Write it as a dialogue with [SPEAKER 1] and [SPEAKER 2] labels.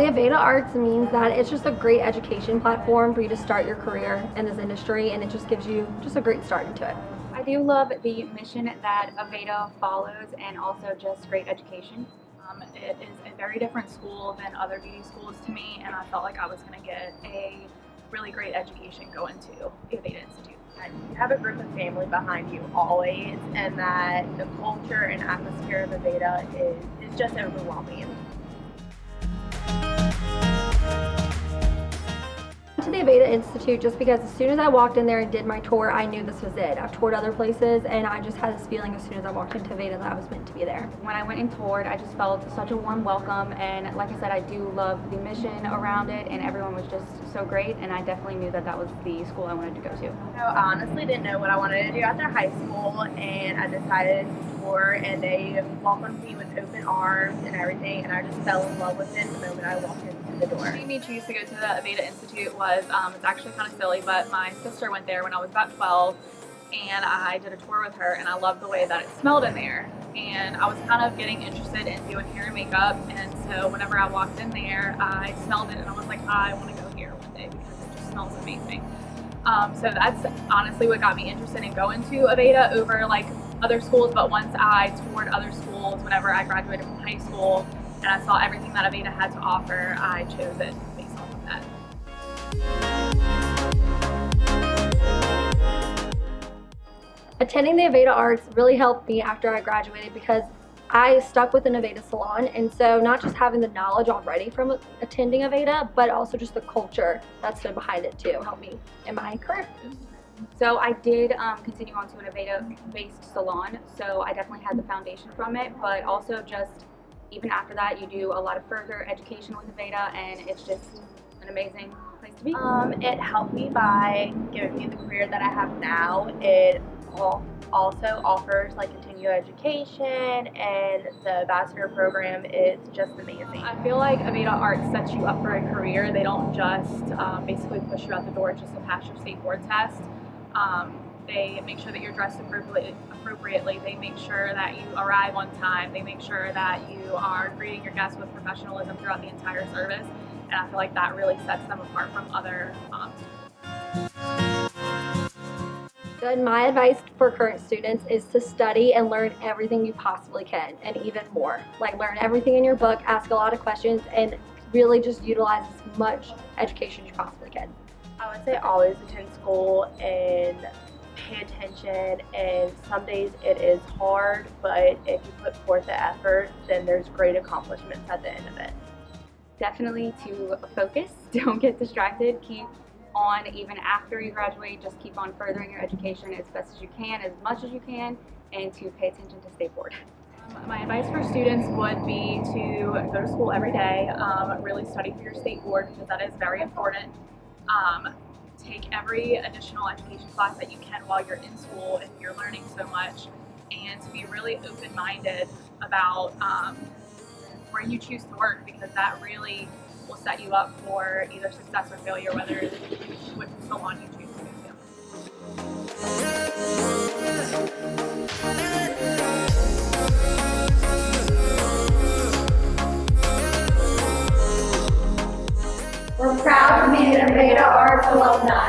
[SPEAKER 1] The Aveda Arts means that it's just a great education platform for you to start your career in this industry, and it just gives you just a great start into it.
[SPEAKER 2] I do love the mission that Aveda follows, and also just great education. It is a very different school than other beauty schools to me, and I felt like I was going to get a really great education going to the Aveda Institute.
[SPEAKER 3] You have a group of family behind you always, and that the culture and atmosphere of Aveda is just overwhelming.
[SPEAKER 1] To the Aveda Institute just because as soon as I walked in there and did my tour, I knew this was it. I've toured other places, and I just had this feeling as soon as I walked into Aveda that I was meant to be there.
[SPEAKER 2] When I went and toured, I just felt such a warm welcome, and like I said, I do love the mission around it, and everyone was just so great, and I definitely knew that that was the school I wanted to go to.
[SPEAKER 3] I honestly didn't know what I wanted to do after high school, and I decided to tour, and they welcomed me with open arms and everything, and I just fell in love with it the moment I walked into the door.
[SPEAKER 2] What made me choose to go to the Aveda Institute was, it's actually kind of silly, but my sister went there when I was about 12, and I did a tour with her, and I loved the way that it smelled in there. And I was kind of getting interested in doing hair and makeup, and so whenever I walked in there, I smelled it, and I was like, I want to go here one day because it just smells amazing. So that's honestly what got me interested in going to Aveda over like other schools. But once I toured other schools, whenever I graduated from high school, and I saw everything that Aveda had to offer, I chose it based off of that.
[SPEAKER 1] Attending the Aveda Arts really helped me after I graduated because I stuck with an Aveda salon, and so not just having the knowledge already from attending Aveda, but also just the culture that stood behind it too helped me in my career.
[SPEAKER 2] So I did continue on to an Aveda-based salon, so I definitely had the foundation from it, but also just even after that, you do a lot of further education with Aveda, and it's just an amazing place to be.
[SPEAKER 3] It helped me by giving me the career that I have now. It also offers like continuing education, and the ambassador program is just amazing.
[SPEAKER 2] I feel like Aveda Arts sets you up for a career. They don't just basically push you out the door just to pass your state board test. They make sure that you're dressed appropriately. They make sure that you arrive on time. They make sure that you are greeting your guests with professionalism throughout the entire service. And I feel like that really sets them apart from other
[SPEAKER 1] Good. My advice for current students is to study and learn everything you possibly can, and even more. Like, learn everything in your book, ask a lot of questions, and really just utilize as much education as you possibly can.
[SPEAKER 3] I would say always attend school and pay attention, and some days it is hard, but if you put forth the effort, then there's great accomplishments at the end of it.
[SPEAKER 2] Definitely to focus, don't get distracted, keep on even after you graduate, just keep on furthering your education as best as you can, as much as you can, and to pay attention to state board. My advice for students would be to go to school every day, really study for your state board because that is very important. Take every additional education class that you can while you're in school if you're learning so much, and to be really open-minded about where you choose to work, because that really will set you up for either success or failure, whether it's which salon you choose to go to.
[SPEAKER 1] We're proud to be an Aveda Arts alumni.